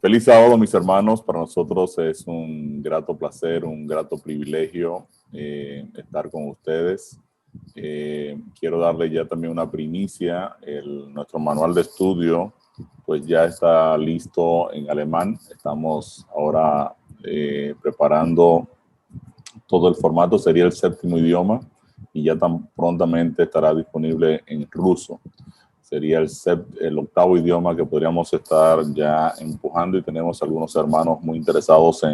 Feliz sábado, mis hermanos. Para nosotros es un grato placer, un grato privilegio estar con ustedes. Quiero darle ya también una primicia. Nuestro manual de estudio pues ya está listo en alemán. Estamos ahora preparando todo el formato. Sería el 7º idioma y ya tan prontamente estará disponible en ruso. Sería el 8º idioma que podríamos estar ya empujando, y tenemos algunos hermanos muy interesados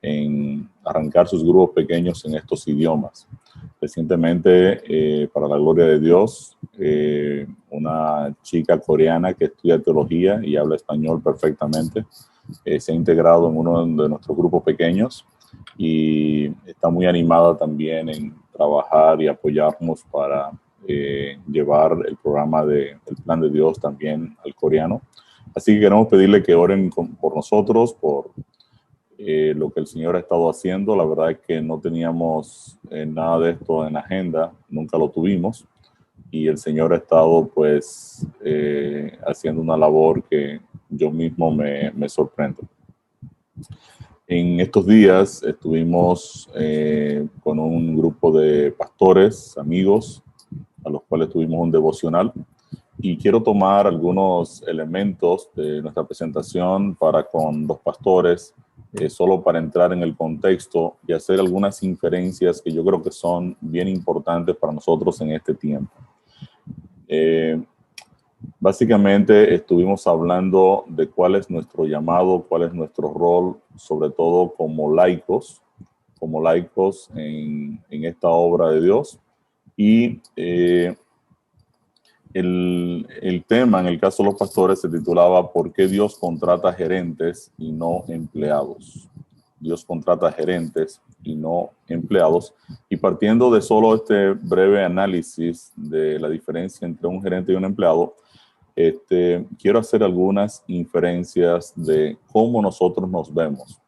en arrancar sus grupos pequeños en estos idiomas. Recientemente, para la gloria de Dios, una chica coreana que estudia teología y habla español perfectamente, se ha integrado en uno de nuestros grupos pequeños y está muy animada también en trabajar y apoyarnos para llevar el programa del Plan de Dios también al coreano. Así que queremos pedirle que oren por nosotros, por lo que el Señor ha estado haciendo. La verdad es que no teníamos nada de esto en la agenda, nunca lo tuvimos, y el Señor ha estado pues haciendo una labor que yo mismo me sorprendo. En estos días estuvimos con un grupo de pastores, amigos, a los cuales tuvimos un devocional, y quiero tomar algunos elementos de nuestra presentación para con los pastores, solo para entrar en el contexto y hacer algunas inferencias que yo creo que son bien importantes para nosotros en este tiempo. Básicamente estuvimos hablando de cuál es nuestro llamado, cuál es nuestro rol, sobre todo como laicos en esta obra de Dios. Y el tema, en el caso de los pastores, se titulaba ¿Por qué Dios contrata gerentes y no empleados? Dios contrata gerentes y no empleados. Y partiendo de solo este breve análisis de la diferencia entre un gerente y un empleado, quiero hacer algunas inferencias de cómo nosotros nos vemos,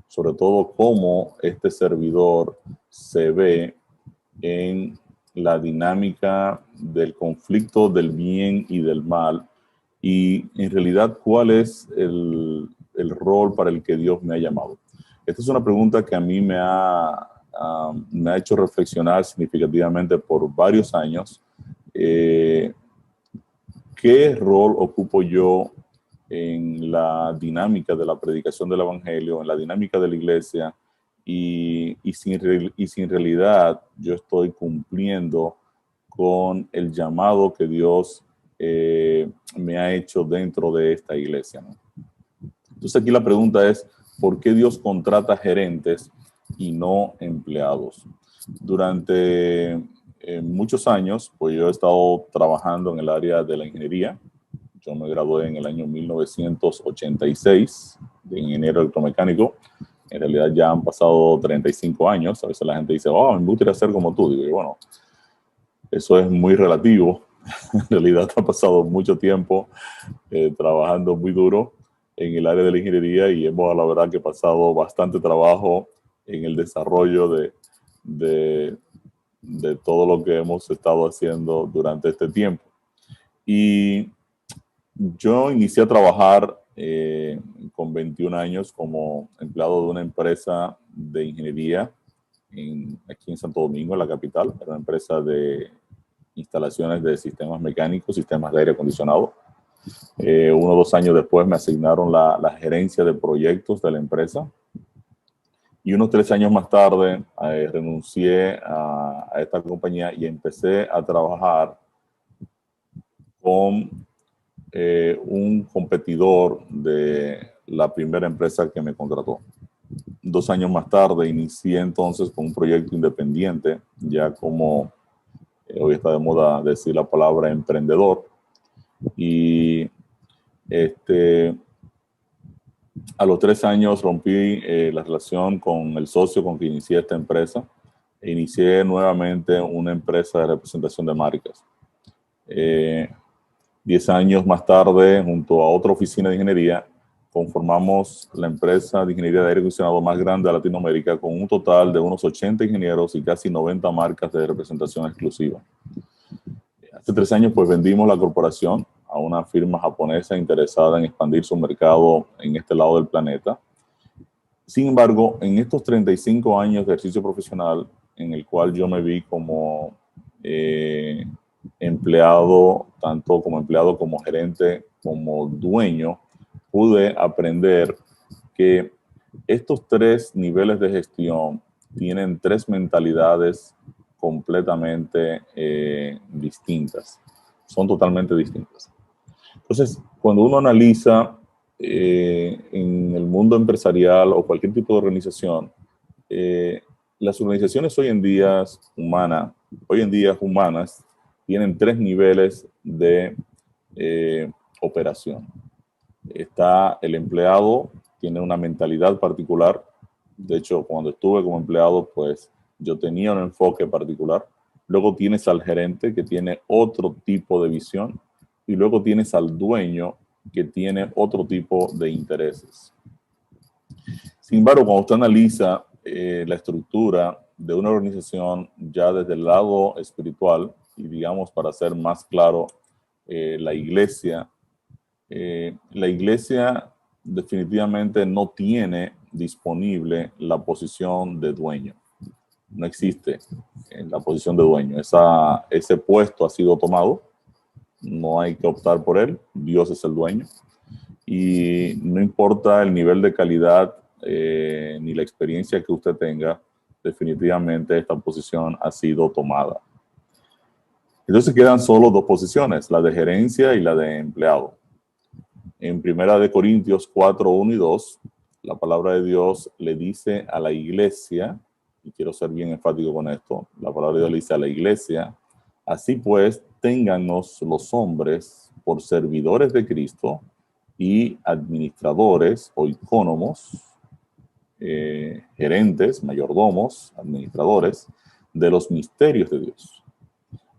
sobre todo cómo este servidor se ve en la dinámica del conflicto del bien y del mal, y en realidad cuál es el rol para el que Dios me ha llamado. Esta es una pregunta que a mí me ha hecho reflexionar significativamente por varios años. ¿Qué rol ocupo yo en la dinámica de la predicación del evangelio, en la dinámica de la iglesia? Y si en realidad yo estoy cumpliendo con el llamado que Dios me ha hecho dentro de esta iglesia, ¿no? Entonces aquí la pregunta es, ¿por qué Dios contrata gerentes y no empleados? Durante muchos años, pues yo he estado trabajando en el área de la ingeniería. Yo me gradué en el año 1986 de ingeniero electromecánico. En realidad ya han pasado 35 años. A veces la gente dice, oh, me gustaría ser como tú. Digo, bueno, eso es muy relativo. En realidad ha pasado mucho tiempo trabajando muy duro en el área de la ingeniería, y hemos, la verdad, que pasado bastante trabajo en el desarrollo de todo lo que hemos estado haciendo durante este tiempo. Y yo inicié a trabajar con 21 años como empleado de una empresa de ingeniería aquí en Santo Domingo, en la capital. Era una empresa de instalaciones de sistemas mecánicos, sistemas de aire acondicionado. 1 o 2 años después me asignaron la gerencia de proyectos de la empresa. Y unos 3 años más tarde renuncié a esta compañía y empecé a trabajar con un competidor de la primera empresa que me contrató. 2 años más tarde inicié entonces con un proyecto independiente, ya como hoy está de moda decir la palabra emprendedor. Y a los 3 años rompí la relación con el socio con que inicié esta empresa e inicié nuevamente una empresa de representación de marcas. 10 años más tarde, junto a otra oficina de ingeniería, conformamos la empresa de ingeniería de aire acondicionado más grande de Latinoamérica, con un total de unos 80 ingenieros y casi 90 marcas de representación exclusiva. Hace 3 años pues vendimos la corporación a una firma japonesa interesada en expandir su mercado en este lado del planeta. Sin embargo, en estos 35 años de ejercicio profesional, en el cual yo me vi como empleado, tanto como empleado, como gerente, como dueño, pude aprender que estos tres niveles de gestión tienen tres mentalidades completamente distintas. Son totalmente distintas. Entonces, cuando uno analiza en el mundo empresarial o cualquier tipo de organización, las organizaciones hoy en día humanas tienen tres niveles de operación. Está el empleado, tiene una mentalidad particular. De hecho, cuando estuve como empleado, pues yo tenía un enfoque particular. Luego tienes al gerente, que tiene otro tipo de visión. Y luego tienes al dueño, que tiene otro tipo de intereses. Sin embargo, cuando usted analiza la estructura de una organización ya desde el lado espiritual, y digamos, para ser más claro, la iglesia definitivamente no tiene disponible la posición de dueño. No existe la posición de dueño. Ese puesto ha sido tomado. No hay que optar por él. Dios es el dueño. Y no importa el nivel de calidad ni la experiencia que usted tenga, definitivamente esta posición ha sido tomada. Entonces quedan solo dos posiciones, la de gerencia y la de empleado. En 1 Corintios 4, 1 y 2, la palabra de Dios le dice a la iglesia, y quiero ser bien enfático con esto, la palabra de Dios le dice a la iglesia: así pues, téngannos los hombres por servidores de Cristo y administradores o icónomos, gerentes, mayordomos, administradores de los misterios de Dios.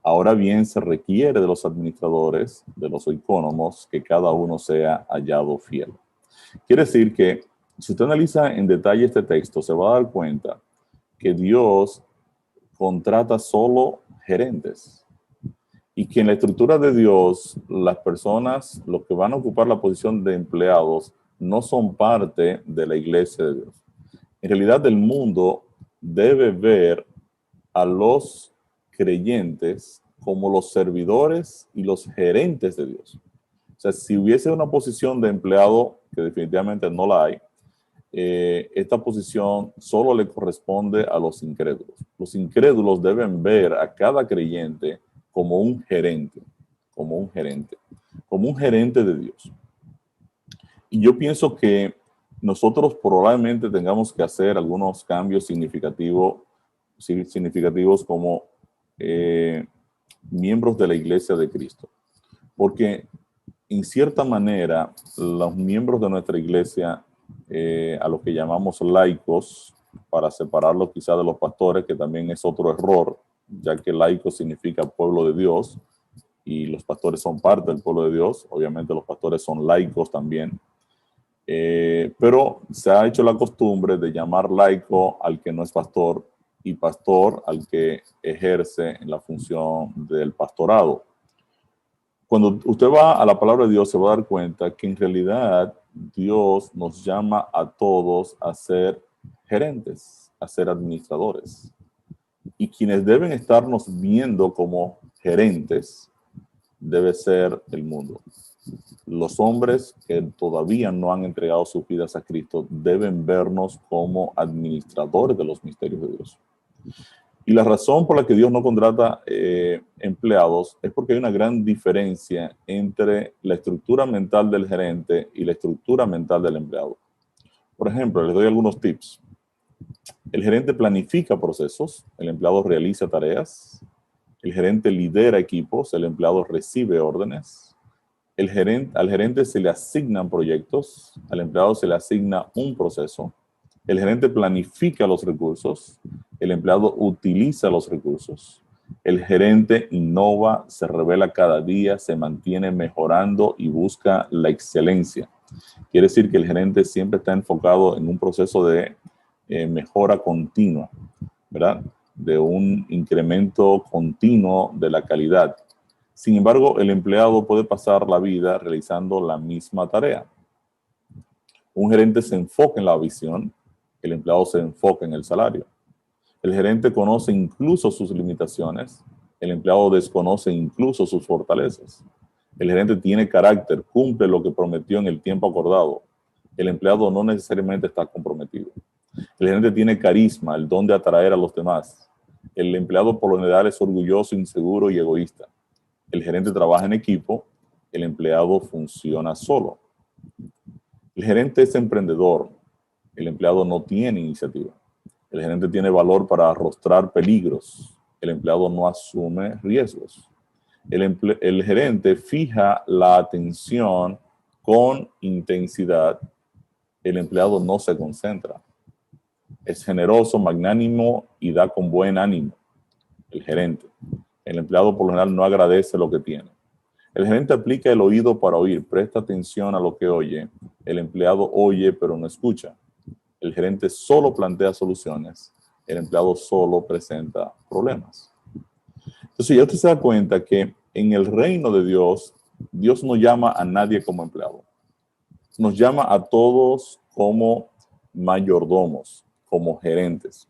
Ahora bien, se requiere de los administradores, de los oicónomos, que cada uno sea hallado fiel. Quiere decir que si usted analiza en detalle este texto, se va a dar cuenta que Dios contrata solo gerentes y que en la estructura de Dios, las personas, los que van a ocupar la posición de empleados, no son parte de la iglesia de Dios. En realidad, el mundo debe ver a los creyentes como los servidores y los gerentes de Dios. O sea, si hubiese una posición de empleado, que definitivamente no la hay, esta posición solo le corresponde a los incrédulos. Los incrédulos deben ver a cada creyente como un gerente, como un gerente de Dios. Y yo pienso que nosotros probablemente tengamos que hacer algunos cambios significativos como miembros de la Iglesia de Cristo. Porque en cierta manera, los miembros de nuestra iglesia, a los que llamamos laicos, para separarlos quizá de los pastores, que también es otro error, ya que laico significa pueblo de Dios, y los pastores son parte del pueblo de Dios. Obviamente los pastores son laicos también. Pero se ha hecho la costumbre de llamar laico al que no es pastor y pastor al que ejerce la función del pastorado. Cuando usted va a la palabra de Dios, se va a dar cuenta que en realidad Dios nos llama a todos a ser gerentes, a ser administradores. Y quienes deben estarnos viendo como gerentes debe ser el mundo. Los hombres que todavía no han entregado sus vidas a Cristo deben vernos como administradores de los misterios de Dios. Y la razón por la que Dios no contrata empleados es porque hay una gran diferencia entre la estructura mental del gerente y la estructura mental del empleado. Por ejemplo, les doy algunos tips. El gerente planifica procesos, el empleado realiza tareas. El gerente lidera equipos, el empleado recibe órdenes. Al gerente se le asignan proyectos, al empleado se le asigna un proceso. El gerente planifica los recursos, el empleado utiliza los recursos. El gerente innova, se revela cada día, se mantiene mejorando y busca la excelencia. Quiere decir que el gerente siempre está enfocado en un proceso de mejora continua, ¿verdad? De un incremento continuo de la calidad. Sin embargo, el empleado puede pasar la vida realizando la misma tarea. Un gerente se enfoca en la visión, el empleado se enfoca en el salario. El gerente conoce incluso sus limitaciones, el empleado desconoce incluso sus fortalezas. El gerente tiene carácter, cumple lo que prometió en el tiempo acordado. El empleado no necesariamente está comprometido. El gerente tiene carisma, el don de atraer a los demás. El empleado por lo general es orgulloso, inseguro y egoísta. El gerente trabaja en equipo, el empleado funciona solo. El gerente es emprendedor, el empleado no tiene iniciativa. El gerente tiene valor para arrostrar peligros, el empleado no asume riesgos. El gerente fija la atención con intensidad, el empleado no se concentra. Es generoso, magnánimo y da con buen ánimo, el gerente. El empleado por lo general no agradece lo que tiene. El gerente aplica el oído para oír, presta atención a lo que oye. El empleado oye pero no escucha. El gerente solo plantea soluciones. El empleado solo presenta problemas. Entonces ya usted se da cuenta que en el reino de Dios, Dios no llama a nadie como empleado. Nos llama a todos como mayordomos, como gerentes.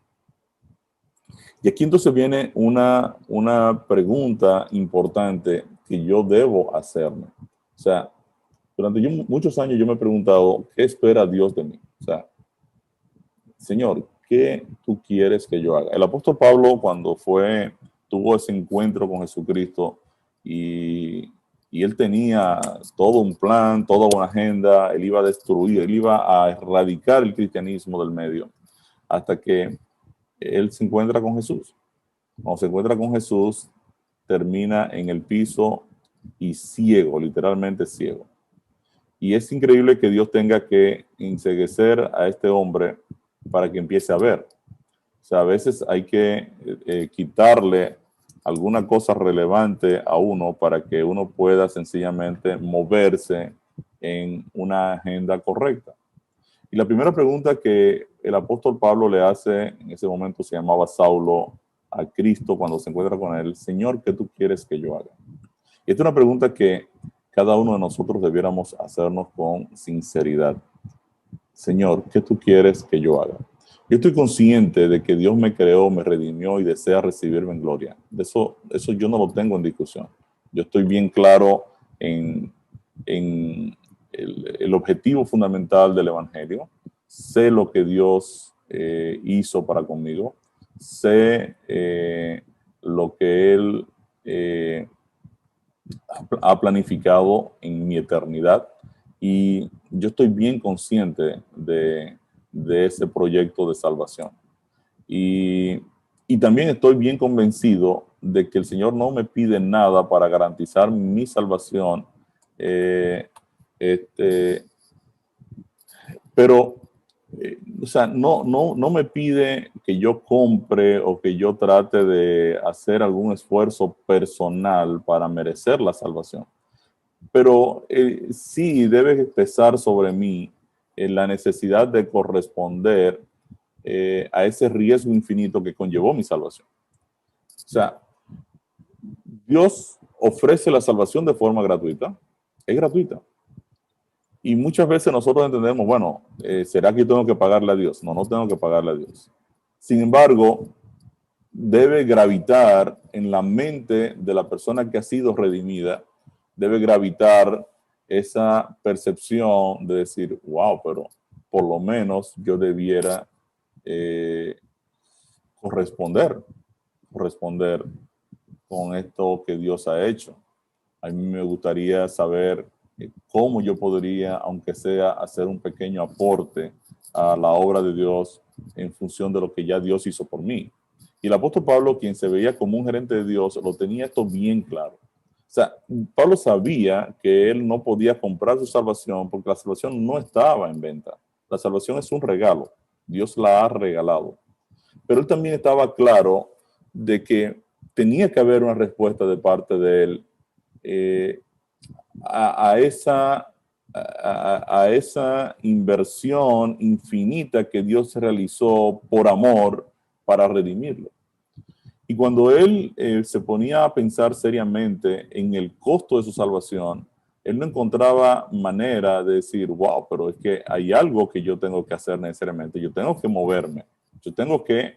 Y aquí entonces viene una pregunta importante que yo debo hacerme. O sea, durante muchos años yo me he preguntado, ¿qué espera Dios de mí? O sea, Señor, ¿qué tú quieres que yo haga? El apóstol Pablo cuando tuvo ese encuentro con Jesucristo y él tenía todo un plan, toda una agenda, él iba a destruir, él iba a erradicar el cristianismo del medio, hasta que él se encuentra con Jesús. Cuando se encuentra con Jesús, termina en el piso y ciego, literalmente ciego. Y es increíble que Dios tenga que enceguecer a este hombre para que empiece a ver. O sea, a veces hay que quitarle alguna cosa relevante a uno para que uno pueda sencillamente moverse en una agenda correcta. Y la primera pregunta que el apóstol Pablo le hace, en ese momento se llamaba Saulo, a Cristo cuando se encuentra con él, Señor, ¿qué tú quieres que yo haga? Y esta es una pregunta que cada uno de nosotros debiéramos hacernos con sinceridad. Señor, ¿qué tú quieres que yo haga? Yo estoy consciente de que Dios me creó, me redimió y desea recibirme en gloria. Eso yo no lo tengo en discusión. Yo estoy bien claro en el objetivo fundamental del Evangelio. Sé lo que Dios hizo para conmigo. Sé lo que Él ha planificado en mi eternidad. Y yo estoy bien consciente de ese proyecto de salvación. Y también estoy bien convencido de que el Señor no me pide nada para garantizar mi salvación. Pero, o sea, no me pide que yo compre o que yo trate de hacer algún esfuerzo personal para merecer la salvación. Pero sí debe pesar sobre mí la necesidad de corresponder a ese riesgo infinito que conllevó mi salvación. O sea, Dios ofrece la salvación de forma gratuita. Es gratuita. Y muchas veces nosotros entendemos, bueno, ¿será que yo tengo que pagarle a Dios? No tengo que pagarle a Dios. Sin embargo, debe gravitar en la mente de la persona que ha sido redimida, debe gravitar esa percepción de decir, wow, pero por lo menos yo debiera corresponder con esto que Dios ha hecho. A mí me gustaría saber cómo yo podría, aunque sea, hacer un pequeño aporte a la obra de Dios en función de lo que ya Dios hizo por mí. Y el apóstol Pablo, quien se veía como un gerente de Dios, lo tenía esto bien claro. O sea, Pablo sabía que él no podía comprar su salvación porque la salvación no estaba en venta. La salvación es un regalo. Dios la ha regalado. Pero él también estaba claro de que tenía que haber una respuesta de parte de él a esa inversión infinita que Dios realizó por amor para redimirlo. Y cuando él se ponía a pensar seriamente en el costo de su salvación, él no encontraba manera de decir, wow, pero es que hay algo que yo tengo que hacer necesariamente, yo tengo que moverme, yo tengo que,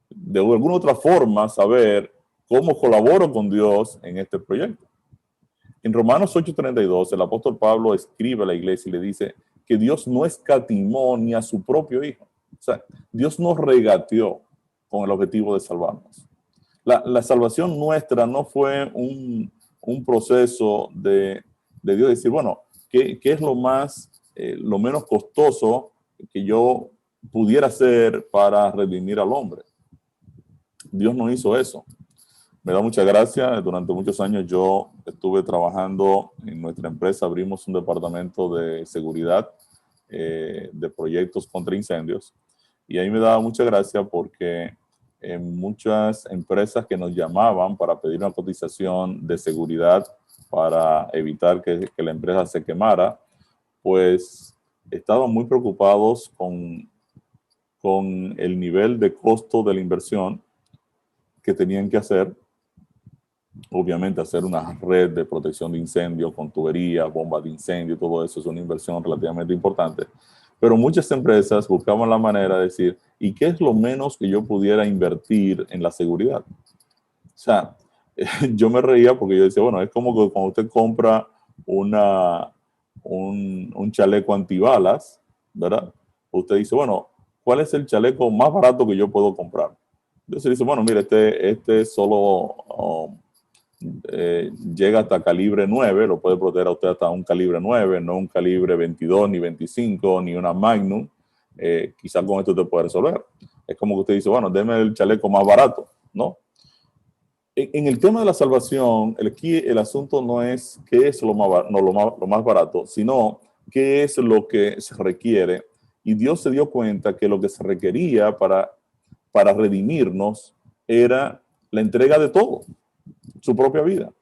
de alguna otra forma, saber cómo colaboro con Dios en este proyecto. En Romanos 8:32, el apóstol Pablo escribe a la iglesia y le dice que Dios no escatimó ni a su propio Hijo. O sea, Dios nos regateó con el objetivo de salvarnos. La salvación nuestra no fue un proceso de Dios decir, bueno, ¿qué es lo menos costoso que yo pudiera hacer para redimir al hombre? Dios no hizo eso. Me da mucha gracia. Durante muchos años yo estuve trabajando en nuestra empresa, abrimos un departamento de seguridad de proyectos contra incendios. Y ahí me daba mucha gracia porque muchas empresas que nos llamaban para pedir una cotización de seguridad para evitar que la empresa se quemara, pues estaban muy preocupados con el nivel de costo de la inversión que tenían que hacer. Obviamente hacer una red de protección de incendio con tuberías, bombas de incendio, todo eso es una inversión relativamente importante. Pero muchas empresas buscaban la manera de decir, ¿y qué es lo menos que yo pudiera invertir en la seguridad? O sea, yo me reía porque yo decía, bueno, es como que cuando usted compra un chaleco antibalas, ¿verdad? Usted dice, bueno, ¿cuál es el chaleco más barato que yo puedo comprar? Entonces dice, bueno, mire, este solo llega hasta calibre 9, lo puede proteger a usted hasta un calibre 9, no un calibre 22, ni 25, ni una Magnum. Quizás con esto te puede resolver. Es como que usted dice, bueno, deme el chaleco más barato, ¿no? En el tema de la salvación, el asunto no es qué es lo más barato, sino qué es lo que se requiere. Y Dios se dio cuenta que lo que se requería para redimirnos era la entrega de todo, su propia vida,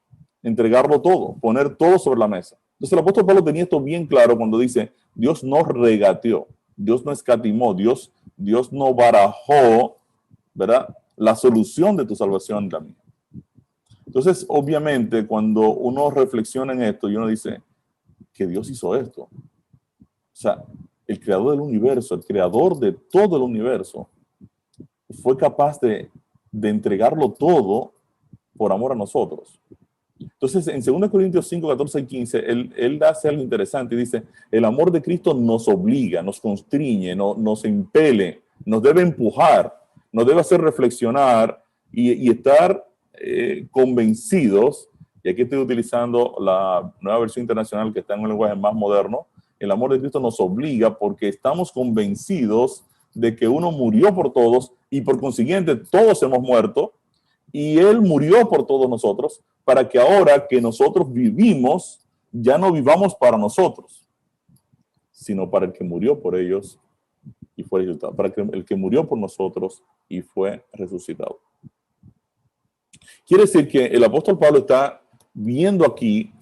entregarlo todo, poner todo sobre la mesa. Entonces el apóstol Pablo tenía esto bien claro cuando dice, Dios no regateó, Dios no escatimó, Dios no barajó, ¿verdad?, la solución de tu salvación y la mía. Entonces, obviamente, cuando uno reflexiona en esto y uno dice que Dios hizo esto, o sea, el creador del universo, el creador de todo el universo, fue capaz de entregarlo todo por amor a nosotros. Entonces, en 2 Corintios 5, 14 y 15, él hace algo interesante y dice, el amor de Cristo nos obliga, nos constriñe, nos impele, nos debe empujar, nos debe hacer reflexionar y estar convencidos, y aquí estoy utilizando la nueva versión internacional que está en un lenguaje más moderno, el amor de Cristo nos obliga porque estamos convencidos de que uno murió por todos y por consiguiente todos hemos muerto, y Él murió por todos nosotros para que ahora que nosotros vivimos, ya no vivamos para nosotros, sino para el que murió por ellos y fue resucitado, para el que murió por nosotros y fue resucitado. Quiere decir que el apóstol Pablo está viendo aquí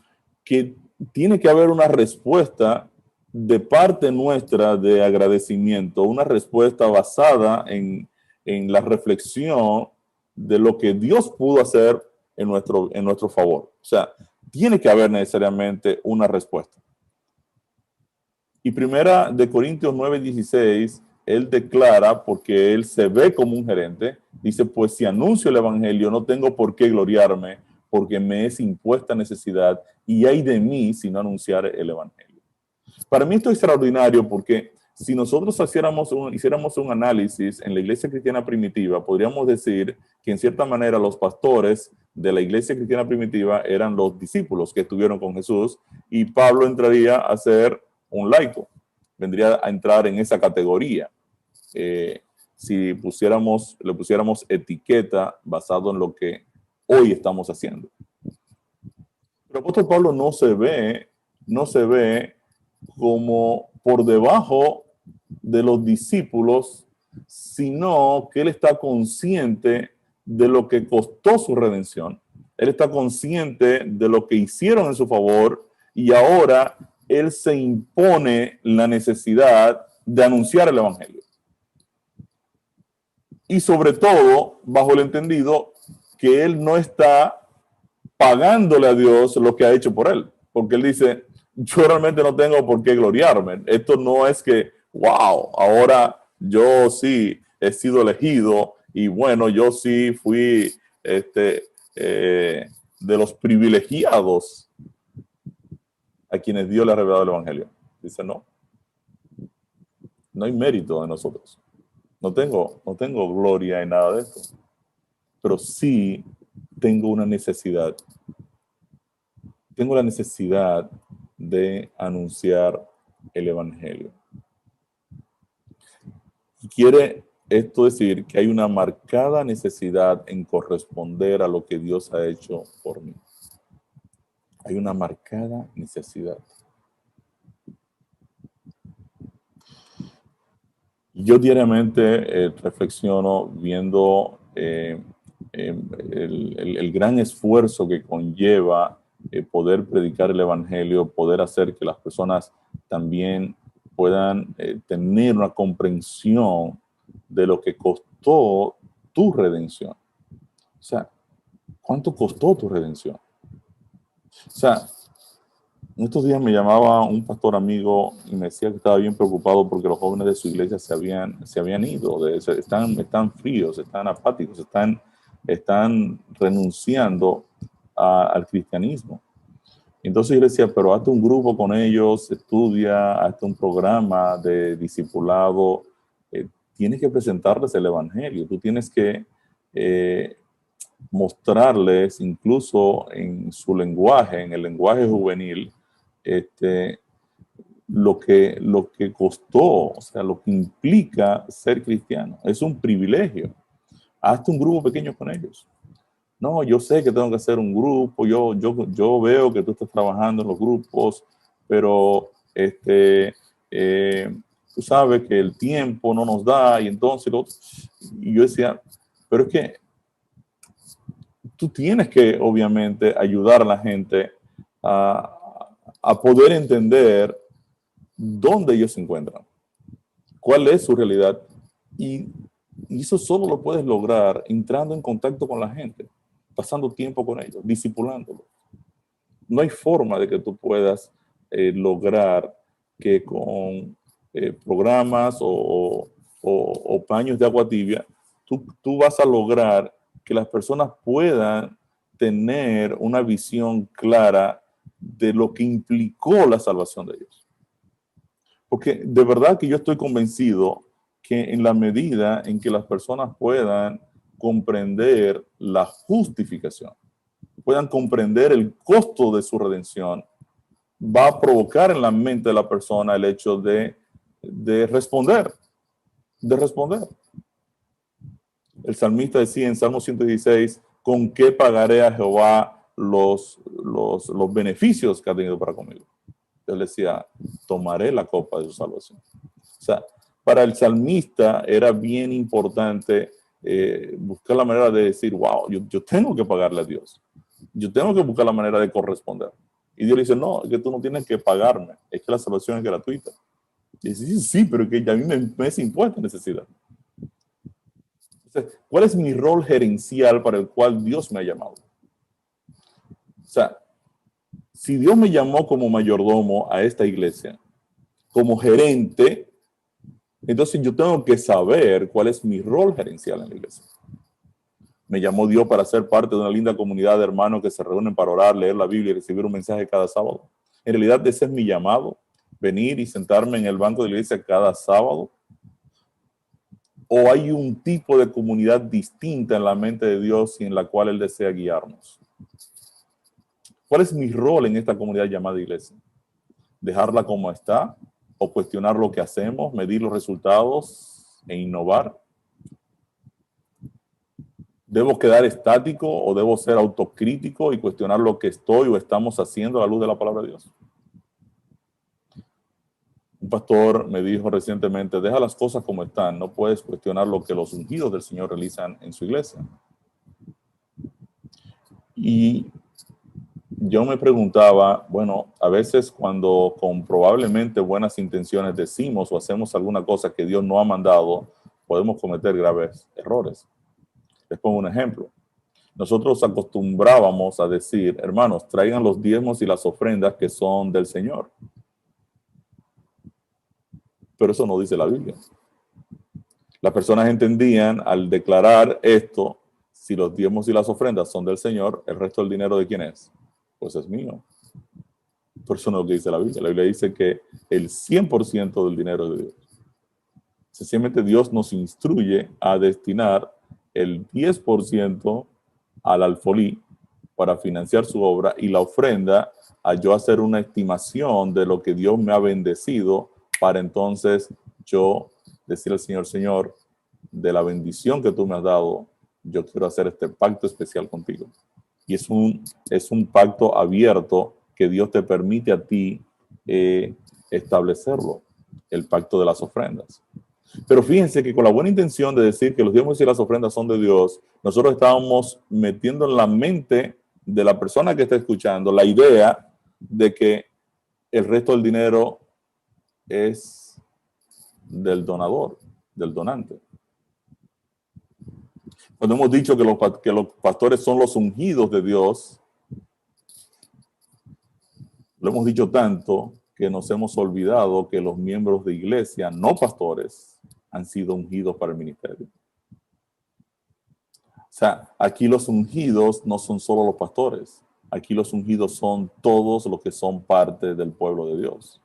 que tiene que haber una respuesta de parte nuestra de agradecimiento, una respuesta basada en la reflexión de lo que Dios pudo hacer en nuestro favor. O sea, tiene que haber necesariamente una respuesta. Y primera de Corintios 9:16, él declara, porque él se ve como un gerente, dice, pues si anuncio el evangelio no tengo por qué gloriarme, porque me es impuesta necesidad y hay de mí si no anunciar el evangelio. Para mí esto es extraordinario porque si nosotros hiciéramos un análisis en la iglesia cristiana primitiva, podríamos decir que en cierta manera los pastores de la iglesia cristiana primitiva eran los discípulos que estuvieron con Jesús y Pablo entraría a ser un laico, vendría a entrar en esa categoría. Si le pusiéramos etiqueta basado en lo que hoy estamos haciendo. Pero el apóstol Pablo no se ve como por debajo de los discípulos, sino que él está consciente de lo que costó su redención. Él está consciente de lo que hicieron en su favor y ahora él se impone la necesidad de anunciar el evangelio. Y sobre todo, bajo el entendido que él no está pagándole a Dios lo que ha hecho por él. Porque él dice, yo realmente no tengo por qué gloriarme. Esto no es que, wow, ahora yo sí he sido elegido y bueno, yo sí fui de los privilegiados a quienes Dios le ha revelado el Evangelio. Dice, no, no hay mérito en nosotros. No tengo gloria en nada de esto. Pero sí tengo una necesidad. Tengo la necesidad de anunciar el Evangelio. Y quiere esto decir que hay una marcada necesidad en corresponder a lo que Dios ha hecho por mí. Hay una marcada necesidad. Yo diariamente reflexiono viendo el gran esfuerzo que conlleva poder predicar el Evangelio, poder hacer que las personas también puedan tener una comprensión de lo que costó tu redención. O sea, ¿cuánto costó tu redención? O sea, en estos días me llamaba un pastor amigo y me decía que estaba bien preocupado porque los jóvenes de su iglesia se habían ido, están fríos, están apáticos, están renunciando al cristianismo. Entonces yo le decía, pero hazte un grupo con ellos, estudia, hazte un programa de discipulado, tienes que presentarles el evangelio, tú tienes que mostrarles incluso en su lenguaje, en el lenguaje juvenil, lo que costó, o sea, lo que implica ser cristiano. Es un privilegio. Hazte un grupo pequeño con ellos. No, yo sé que tengo que hacer un grupo, yo veo que tú estás trabajando en los grupos, pero tú sabes que el tiempo no nos da y entonces, y yo decía, pero es que tú tienes que obviamente ayudar a la gente a poder entender dónde ellos se encuentran, cuál es su realidad. Y eso solo lo puedes lograr entrando en contacto con la gente, pasando tiempo con ellos, discipulándolos. No hay forma de que tú puedas lograr que con programas o paños de agua tibia, tú vas a lograr que las personas puedan tener una visión clara de lo que implicó la salvación de ellos. Porque de verdad que yo estoy convencido que en la medida en que las personas puedan comprender la justificación, puedan comprender el costo de su redención, va a provocar en la mente de la persona el hecho de responder, de responder. El salmista decía en Salmo 116, ¿con qué pagaré a Jehová los beneficios que ha tenido para conmigo? Él decía, tomaré la copa de su salvación. O sea, para el salmista era bien importante buscar la manera de decir, wow, yo tengo que pagarle a Dios. Yo tengo que buscar la manera de corresponder. Y Dios le dice, no, es que tú no tienes que pagarme, es que la salvación es gratuita. Y dice, sí, pero que a mí me es impuesta necesidad. Entonces, ¿cuál es mi rol gerencial para el cual Dios me ha llamado? O sea, si Dios me llamó como mayordomo a esta iglesia, como gerente, entonces yo tengo que saber cuál es mi rol gerencial en la iglesia. Me llamó Dios para ser parte de una linda comunidad de hermanos que se reúnen para orar, leer la Biblia y recibir un mensaje cada sábado. En realidad ese es mi llamado, venir y sentarme en el banco de la iglesia cada sábado. ¿O hay un tipo de comunidad distinta en la mente de Dios y en la cual Él desea guiarnos? ¿Cuál es mi rol en esta comunidad llamada iglesia? ¿Dejarla como está? ¿O cuestionar lo que hacemos, medir los resultados e innovar? ¿Debo quedar estático o debo ser autocrítico y cuestionar lo que estoy o estamos haciendo a la luz de la palabra de Dios? Un pastor me dijo recientemente, deja las cosas como están, no puedes cuestionar lo que los ungidos del Señor realizan en su iglesia. Y yo me preguntaba, bueno, a veces cuando con probablemente buenas intenciones decimos o hacemos alguna cosa que Dios no ha mandado, podemos cometer graves errores. Les pongo un ejemplo. Nosotros acostumbrábamos a decir, hermanos, traigan los diezmos y las ofrendas que son del Señor. Pero eso no dice la Biblia. Las personas entendían al declarar esto, si los diezmos y las ofrendas son del Señor, ¿el resto del dinero de quién es? Pues es mío. Por eso no es lo que dice la Biblia. La Biblia dice que el 100% del dinero es de Dios. Sencillamente Dios nos instruye a destinar el 10% al alfolí para financiar su obra y la ofrenda a yo hacer una estimación de lo que Dios me ha bendecido para entonces yo decir al Señor, Señor, de la bendición que tú me has dado, yo quiero hacer este pacto especial contigo. Y es un pacto abierto que Dios te permite a ti establecerlo, el pacto de las ofrendas. Pero fíjense que con la buena intención de decir que los diezmos y las ofrendas son de Dios, nosotros estábamos metiendo en la mente de la persona que está escuchando la idea de que el resto del dinero es del donador, del donante. Cuando hemos dicho que los pastores son los ungidos de Dios, lo hemos dicho tanto que nos hemos olvidado que los miembros de iglesia, no pastores, han sido ungidos para el ministerio. O sea, aquí los ungidos no son solo los pastores. Aquí los ungidos son todos los que son parte del pueblo de Dios.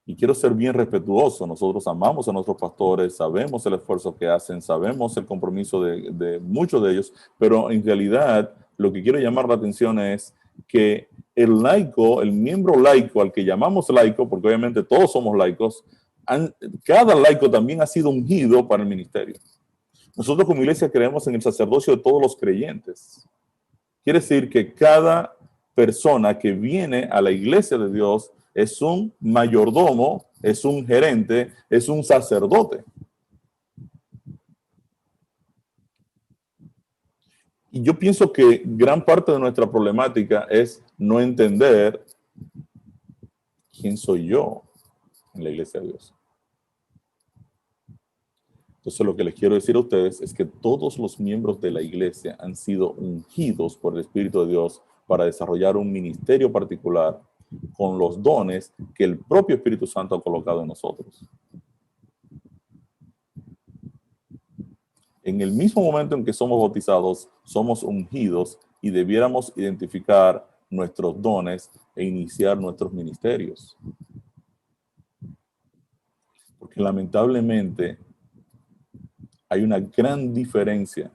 Y quiero ser bien respetuoso. Nosotros amamos a nuestros pastores, sabemos el esfuerzo que hacen, sabemos el compromiso de muchos de ellos, pero en realidad lo que quiero llamar la atención es que el laico, el miembro laico al que llamamos laico, porque obviamente todos somos laicos, cada laico también ha sido ungido para el ministerio. Nosotros como iglesia creemos en el sacerdocio de todos los creyentes. Quiere decir que cada persona que viene a la iglesia de Dios es un mayordomo, es un gerente, es un sacerdote. Y yo pienso que gran parte de nuestra problemática es no entender quién soy yo en la iglesia de Dios. Entonces lo que les quiero decir a ustedes es que todos los miembros de la iglesia han sido ungidos por el Espíritu de Dios para desarrollar un ministerio particular con los dones que el propio Espíritu Santo ha colocado en nosotros. En el mismo momento en que somos bautizados, somos ungidos y debiéramos identificar nuestros dones e iniciar nuestros ministerios. Porque lamentablemente hay una gran diferencia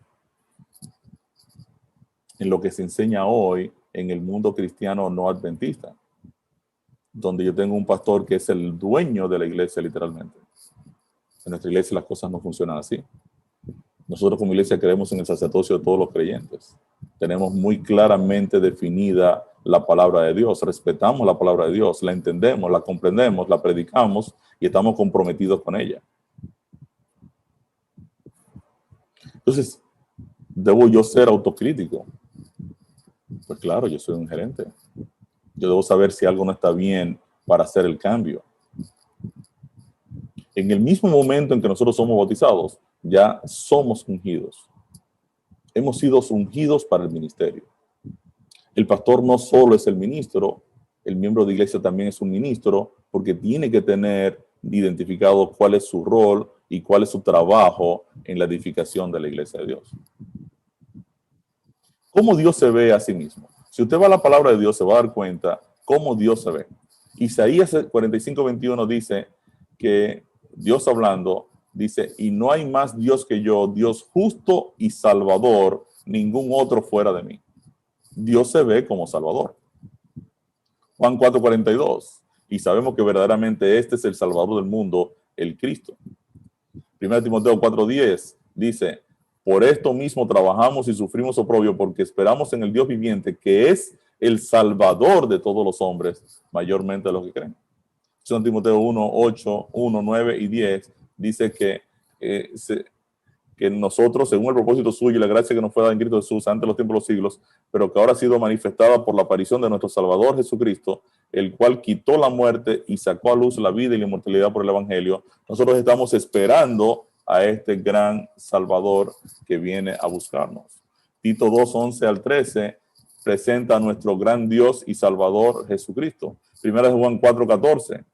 en lo que se enseña hoy en el mundo cristiano no adventista, donde yo tengo un pastor que es el dueño de la iglesia literalmente. En nuestra iglesia las cosas no funcionan así. Nosotros como iglesia creemos en el sacerdocio de todos los creyentes. Tenemos muy claramente definida la palabra de Dios, respetamos la palabra de Dios, la entendemos, la comprendemos, la predicamos y estamos comprometidos con ella. Entonces, ¿debo yo ser autocrítico? Pues claro, yo soy un gerente. Yo debo saber si algo no está bien para hacer el cambio. En el mismo momento en que nosotros somos bautizados, ya somos ungidos. Hemos sido ungidos para el ministerio. El pastor no solo es el ministro, el miembro de iglesia también es un ministro, porque tiene que tener identificado cuál es su rol y cuál es su trabajo en la edificación de la iglesia de Dios. ¿Cómo Dios se ve a sí mismo? Si usted va a la palabra de Dios, se va a dar cuenta cómo Dios se ve. Isaías 45:21 dice que Dios hablando, dice, y no hay más Dios que yo, Dios justo y salvador, ningún otro fuera de mí. Dios se ve como salvador. Juan 4:42, y sabemos que verdaderamente este es el salvador del mundo, el Cristo. 1 Timoteo 4:10 dice, por esto mismo trabajamos y sufrimos oprobio, porque esperamos en el Dios viviente, que es el salvador de todos los hombres, mayormente de los que creen. 2 Timoteo 1:8, 1, 9 y 10 dice que nosotros, según el propósito suyo y la gracia que nos fue dada en Cristo Jesús antes de los tiempos de los siglos, pero que ahora ha sido manifestada por la aparición de nuestro Salvador Jesucristo, el cual quitó la muerte y sacó a luz la vida y la inmortalidad por el Evangelio. Nosotros estamos esperando a este gran Salvador que viene a buscarnos. Tito 2, 11 al 13 presenta a nuestro gran Dios y Salvador Jesucristo. Primera de Juan 4, 14.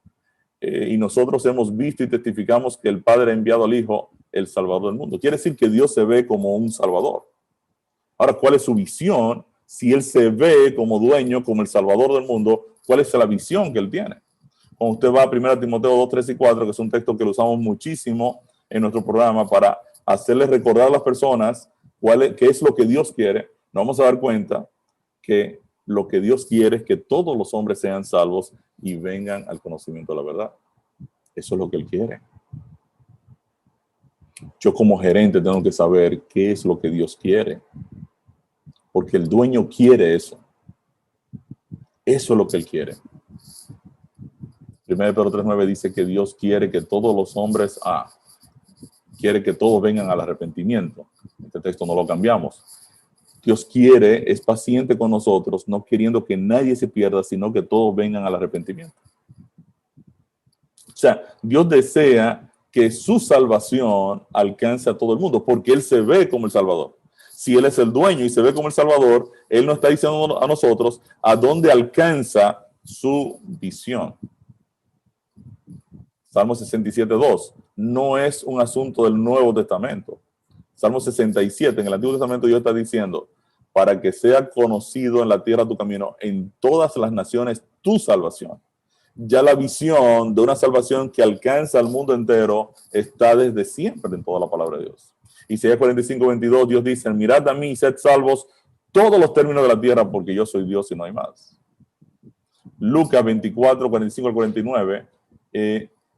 Y nosotros hemos visto y testificamos que el Padre ha enviado al Hijo, el Salvador del mundo. Quiere decir que Dios se ve como un Salvador. Ahora, ¿cuál es su visión? Si Él se ve como dueño, como el Salvador del mundo, ¿cuál es la visión que Él tiene? Cuando usted va a 1 Timoteo 2, 3 y 4, que es un texto que lo usamos muchísimo en nuestro programa para hacerles recordar a las personas qué es lo que Dios quiere, nos vamos a dar cuenta que lo que Dios quiere es que todos los hombres sean salvos y vengan al conocimiento de la verdad. Eso es lo que Él quiere. Yo como gerente tengo que saber qué es lo que Dios quiere, porque el dueño quiere eso. Eso es lo que Él quiere. 1 Pedro 3:9 dice que Dios quiere que todos los hombres, quiere que todos vengan al arrepentimiento. Este texto no lo cambiamos. Dios quiere, es paciente con nosotros, no queriendo que nadie se pierda, sino que todos vengan al arrepentimiento. O sea, Dios desea que su salvación alcance a todo el mundo, porque Él se ve como el Salvador. Si Él es el dueño y se ve como el Salvador, Él nos está diciendo a nosotros a dónde alcanza su visión. Salmo 67:2 no es un asunto del Nuevo Testamento. Salmo 67, en el Antiguo Testamento Dios está diciendo, para que sea conocido en la tierra tu camino, en todas las naciones tu salvación. Ya la visión de una salvación que alcanza al mundo entero está desde siempre en toda la palabra de Dios. Isaías 45:22, Dios dice, mirad a mí y sed salvos todos los términos de la tierra, porque yo soy Dios y no hay más. Lucas 24:45 al 49,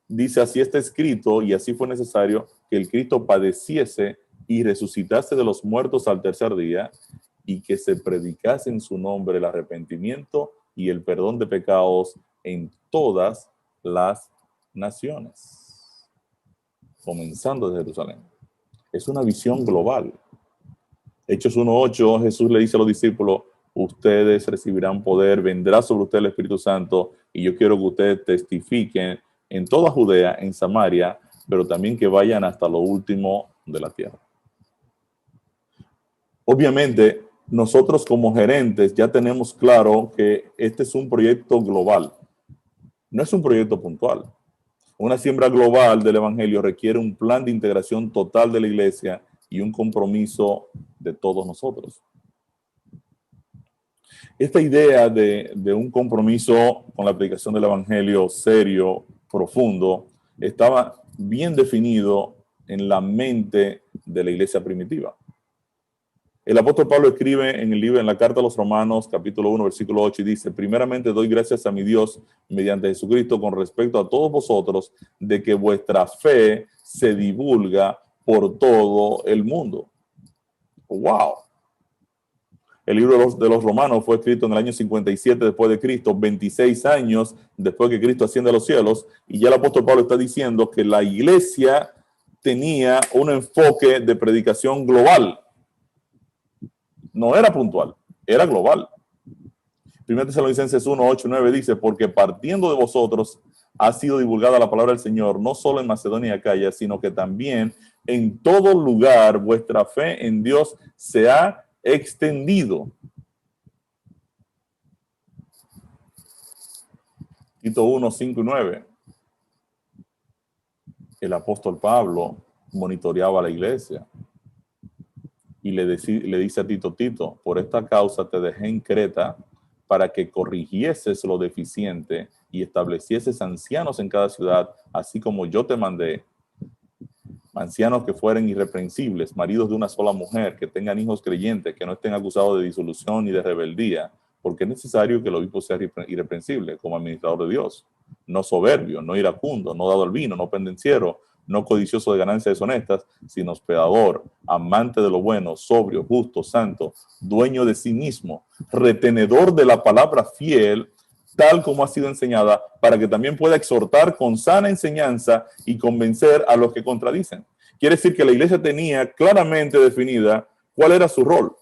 dice, así está escrito y así fue necesario que el Cristo padeciese y resucitase de los muertos al tercer día y que se predicase en su nombre el arrepentimiento y el perdón de pecados en todas las naciones, comenzando desde Jerusalén. Es una visión global. Hechos 1:8, Jesús le dice a los discípulos, ustedes recibirán poder, vendrá sobre ustedes el Espíritu Santo y yo quiero que ustedes testifiquen en toda Judea, en Samaria, pero también que vayan hasta lo último de la tierra. Obviamente, nosotros como gerentes ya tenemos claro que este es un proyecto global. No es un proyecto puntual. Una siembra global del Evangelio requiere un plan de integración total de la iglesia y un compromiso de todos nosotros. Esta idea de un compromiso con la predicación del Evangelio serio, profundo, estaba bien definido en la mente de la iglesia primitiva. El apóstol Pablo escribe en el libro, en la carta a los Romanos, capítulo 1, versículo 8, y dice, primeramente doy gracias a mi Dios mediante Jesucristo con respecto a todos vosotros, de que vuestra fe se divulga por todo el mundo. ¡Wow! El libro de los Romanos fue escrito en el año 57 después de Cristo, 26 años después que Cristo asciende a los cielos, y ya el apóstol Pablo está diciendo que la iglesia tenía un enfoque de predicación global. No era puntual, era global. 1 Tesalonicenses 1, 8, 9 dice, porque partiendo de vosotros ha sido divulgada la palabra del Señor, no solo en Macedonia y Acaya, sino que también en todo lugar vuestra fe en Dios se ha extendido. Tito 1, 5 y 9. El apóstol Pablo monitoreaba a la iglesia. Y le dice a Tito, Tito, por esta causa te dejé en Creta para que corrigieses lo deficiente y establecieses ancianos en cada ciudad, así como yo te mandé, ancianos que fueren irreprensibles, maridos de una sola mujer, que tengan hijos creyentes, que no estén acusados de disolución ni de rebeldía, porque es necesario que el obispo sea irreprensible como administrador de Dios, no soberbio, no iracundo, no dado al vino, no pendenciero, no codicioso de ganancias deshonestas, sino hospedador, amante de lo bueno, sobrio, justo, santo, dueño de sí mismo, retenedor de la palabra fiel, tal como ha sido enseñada, para que también pueda exhortar con sana enseñanza y convencer a los que contradicen. Quiere decir que la iglesia tenía claramente definida cuál era su rol.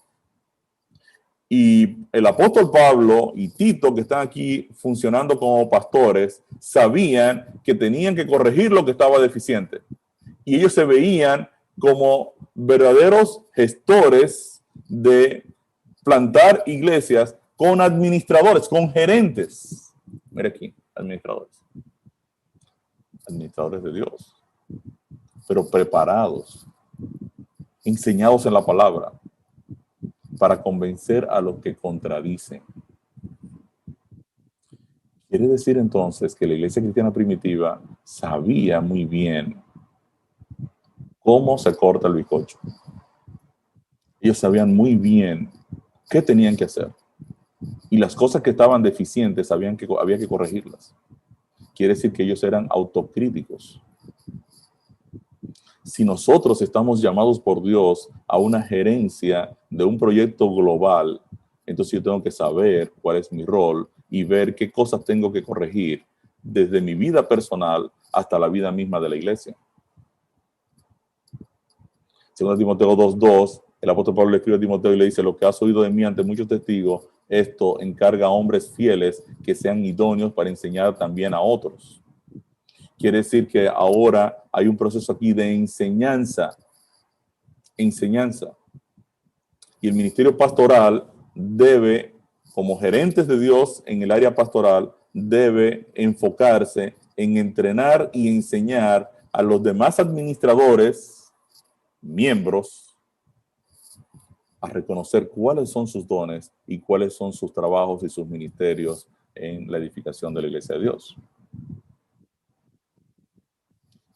Y el apóstol Pablo y Tito, que están aquí funcionando como pastores, sabían que tenían que corregir lo que estaba deficiente. Y ellos se veían como verdaderos gestores de plantar iglesias con administradores, con gerentes. Mira aquí, administradores. Administradores de Dios, pero preparados, enseñados en la palabra, para convencer a los que contradicen. Quiere decir entonces que la iglesia cristiana primitiva sabía muy bien cómo se corta el bizcocho. Ellos sabían muy bien qué tenían que hacer. Y las cosas que estaban deficientes sabían que había que corregirlas. Quiere decir que ellos eran autocríticos. Si nosotros estamos llamados por Dios a una gerencia de un proyecto global, entonces yo tengo que saber cuál es mi rol y ver qué cosas tengo que corregir desde mi vida personal hasta la vida misma de la iglesia. Según Timoteo 2:2, el apóstol Pablo le escribe a Timoteo y le dice: lo que has oído de mí ante muchos testigos, esto encarga a hombres fieles que sean idóneos para enseñar también a otros. Quiere decir que ahora hay un proceso aquí de enseñanza. Y el ministerio pastoral debe, como gerentes de Dios en el área pastoral, debe enfocarse en entrenar y enseñar a los demás administradores, miembros, a reconocer cuáles son sus dones y cuáles son sus trabajos y sus ministerios en la edificación de la iglesia de Dios.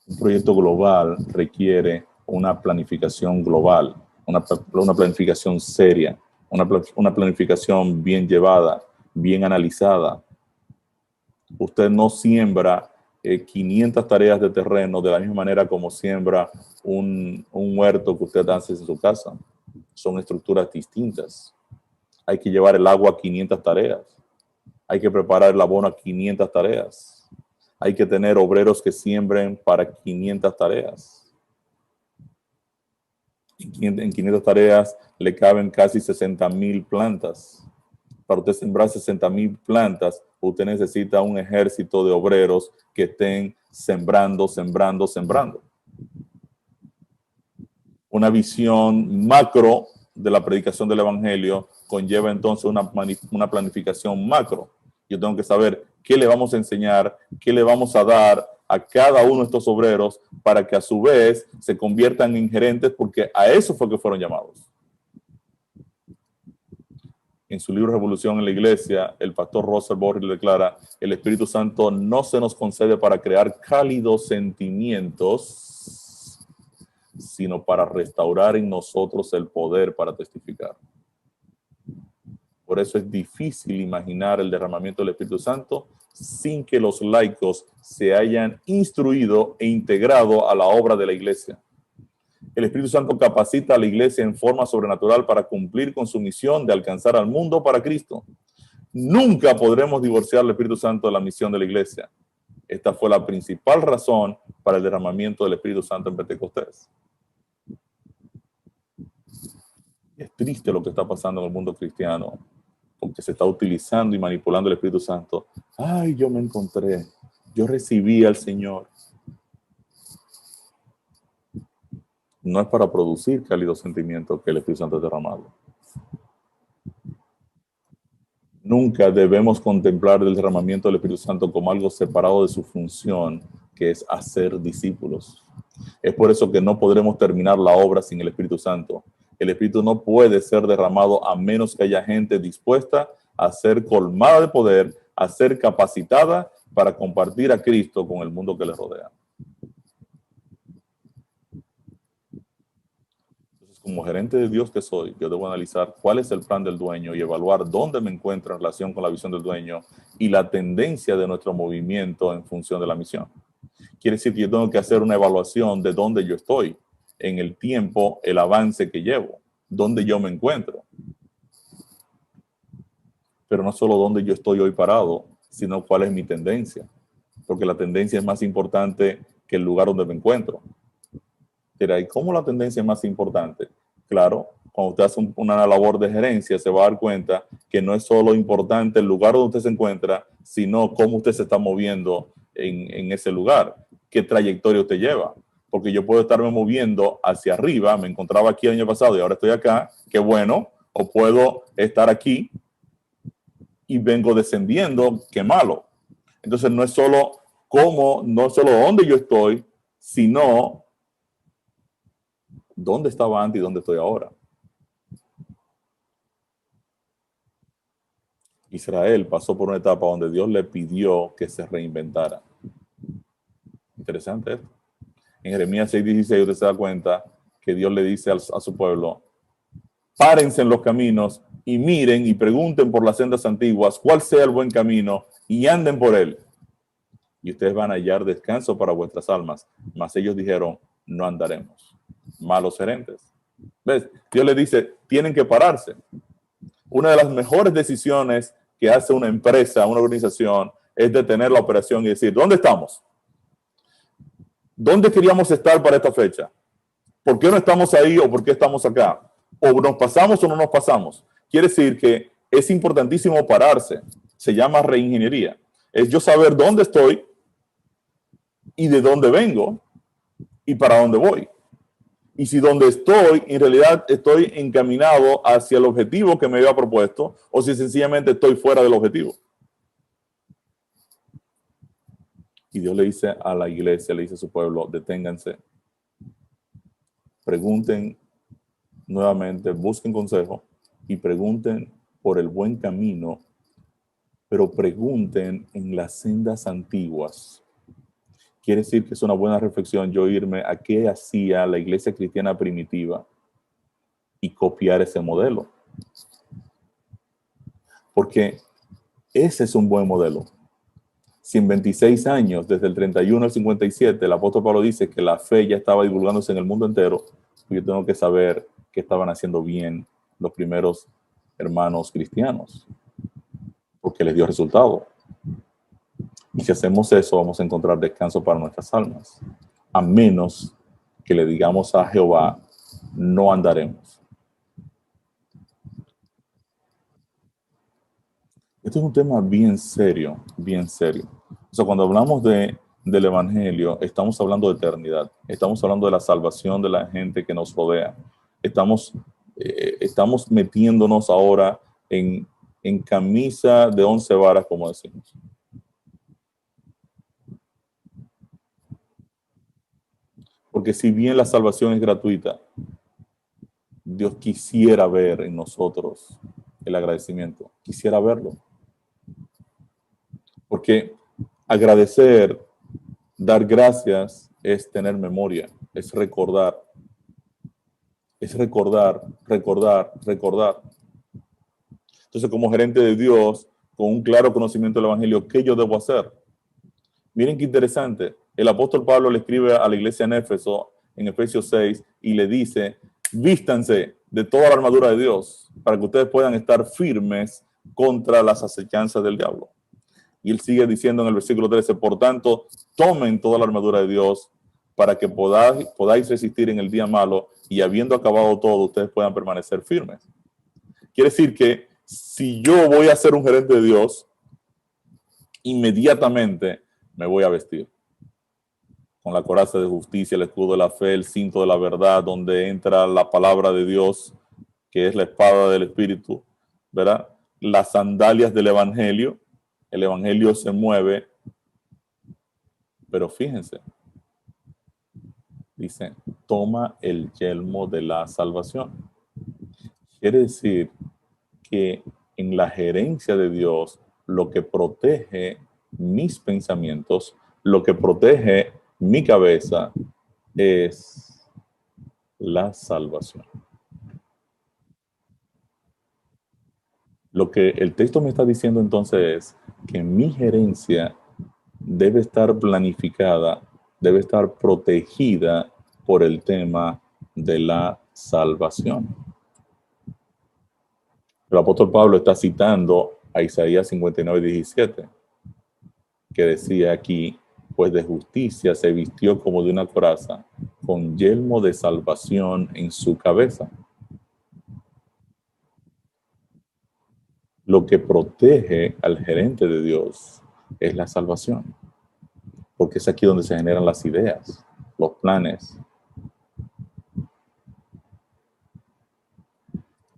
Un proyecto global requiere una planificación global, una planificación seria, una planificación bien llevada, bien analizada. Usted no siembra 500 tareas de terreno de la misma manera como siembra un huerto que usted hace en su casa. Son estructuras distintas. Hay que llevar el agua a 500 tareas. Hay que preparar el abono a 500 tareas. Hay que tener obreros que siembren para 500 tareas. En 500 tareas le caben casi 60,000 plantas. Para usted sembrar 60,000 plantas, usted necesita un ejército de obreros que estén sembrando. Una visión macro de la predicación del evangelio conlleva entonces una planificación macro. Yo tengo que saber qué le vamos a enseñar, qué le vamos a dar a cada uno de estos obreros para que a su vez se conviertan en gerentes, porque a eso fue que fueron llamados. En su libro Revolución en la Iglesia, el pastor Russell Borges declara: el Espíritu Santo no se nos concede para crear cálidos sentimientos, sino para restaurar en nosotros el poder para testificar. Por eso es difícil imaginar el derramamiento del Espíritu Santo sin que los laicos se hayan instruido e integrado a la obra de la iglesia. El Espíritu Santo capacita a la iglesia en forma sobrenatural para cumplir con su misión de alcanzar al mundo para Cristo. Nunca podremos divorciar al Espíritu Santo de la misión de la iglesia. Esta fue la principal razón para el derramamiento del Espíritu Santo en Pentecostés. Es triste lo que está pasando en el mundo cristiano, porque se está utilizando y manipulando el Espíritu Santo. Ay, yo me encontré, yo recibí al Señor. No es para producir cálidos sentimientos que el Espíritu Santo es derramado. Nunca debemos contemplar el derramamiento del Espíritu Santo como algo separado de su función, que es hacer discípulos. Es por eso que no podremos terminar la obra sin el Espíritu Santo. El Espíritu no puede ser derramado a menos que haya gente dispuesta a ser colmada de poder, a ser capacitada para compartir a Cristo con el mundo que les rodea. Entonces, como gerente de Dios que soy, yo debo analizar cuál es el plan del dueño y evaluar dónde me encuentro en relación con la visión del dueño y la tendencia de nuestro movimiento en función de la misión. Quiere decir que yo tengo que hacer una evaluación de dónde yo estoy, en el tiempo, el avance que llevo, dónde yo me encuentro. Pero no solo dónde yo estoy hoy parado, sino cuál es mi tendencia. Porque la tendencia es más importante que el lugar donde me encuentro. Pero ¿y cómo la tendencia es más importante? Claro, cuando usted hace una labor de gerencia, se va a dar cuenta que no es solo importante el lugar donde usted se encuentra, sino cómo usted se está moviendo en ese lugar, qué trayectoria usted lleva. Porque yo puedo estarme moviendo hacia arriba, me encontraba aquí el año pasado y ahora estoy acá, qué bueno, o puedo estar aquí y vengo descendiendo, qué malo. Entonces no es solo cómo, no es solo dónde yo estoy, sino dónde estaba antes y dónde estoy ahora. Israel pasó por una etapa donde Dios le pidió que se reinventara. Interesante esto. En Jeremías 6:16 usted se da cuenta que Dios le dice a su pueblo, párense en los caminos y miren y pregunten por las sendas antiguas cuál sea el buen camino y anden por él. Y ustedes van a hallar descanso para vuestras almas. Mas ellos dijeron, no andaremos. Malos gerentes. ¿Ves? Dios le dice, tienen que pararse. Una de las mejores decisiones que hace una empresa, una organización, es detener la operación y decir, ¿dónde estamos? ¿Dónde queríamos estar para esta fecha? ¿Por qué no estamos ahí o por qué estamos acá? ¿O nos pasamos o no nos pasamos? Quiere decir que es importantísimo pararse. Se llama reingeniería. Es yo saber dónde estoy y de dónde vengo y para dónde voy. Y si donde estoy, en realidad estoy encaminado hacia el objetivo que me había propuesto, o si sencillamente estoy fuera del objetivo. Y Dios le dice a la iglesia, le dice a su pueblo, deténganse, pregunten nuevamente, busquen consejo y pregunten por el buen camino, pero pregunten en las sendas antiguas. Quiere decir que es una buena reflexión yo irme a qué hacía la iglesia cristiana primitiva y copiar ese modelo. Porque ese es un buen modelo. Si en 26 años, desde el 31 al 57, el apóstol Pablo dice que la fe ya estaba divulgándose en el mundo entero, yo tengo que saber qué estaban haciendo bien los primeros hermanos cristianos, porque les dio resultado. Y si hacemos eso, vamos a encontrar descanso para nuestras almas, a menos que le digamos a Jehová, no andaremos. Este es un tema bien serio, bien serio. O sea, cuando hablamos del Evangelio, estamos hablando de eternidad, estamos hablando de la salvación de la gente que nos rodea. Estamos metiéndonos ahora en camisa de 11 varas, como decimos. Porque si bien la salvación es gratuita, Dios quisiera ver en nosotros el agradecimiento, quisiera verlo. Porque agradecer, dar gracias, es tener memoria, es recordar. Es recordar, recordar, recordar. Entonces, como gerente de Dios, con un claro conocimiento del Evangelio, ¿qué yo debo hacer? Miren qué interesante. El apóstol Pablo le escribe a la iglesia en Éfeso, en Efesios 6, y le dice, vístanse de toda la armadura de Dios para que ustedes puedan estar firmes contra las acechanzas del diablo. Y él sigue diciendo en el versículo 13, por tanto, tomen toda la armadura de Dios para que podáis resistir en el día malo y habiendo acabado todo, ustedes puedan permanecer firmes. Quiere decir que si yo voy a ser un gerente de Dios, inmediatamente me voy a vestir con la coraza de justicia, el escudo de la fe, el cinto de la verdad, donde entra la palabra de Dios, que es la espada del Espíritu, ¿verdad? Las sandalias del Evangelio. El Evangelio se mueve, pero fíjense, dice, toma el yelmo de la salvación. Quiere decir que en la gerencia de Dios, lo que protege mis pensamientos, lo que protege mi cabeza, es la salvación. Lo que el texto me está diciendo entonces es que mi gerencia debe estar planificada, debe estar protegida por el tema de la salvación. El apóstol Pablo está citando a Isaías 59:17, que decía aquí, pues de justicia se vistió como de una coraza, con yelmo de salvación en su cabeza. Lo que protege al gerente de Dios es la salvación, porque es aquí donde se generan las ideas, los planes.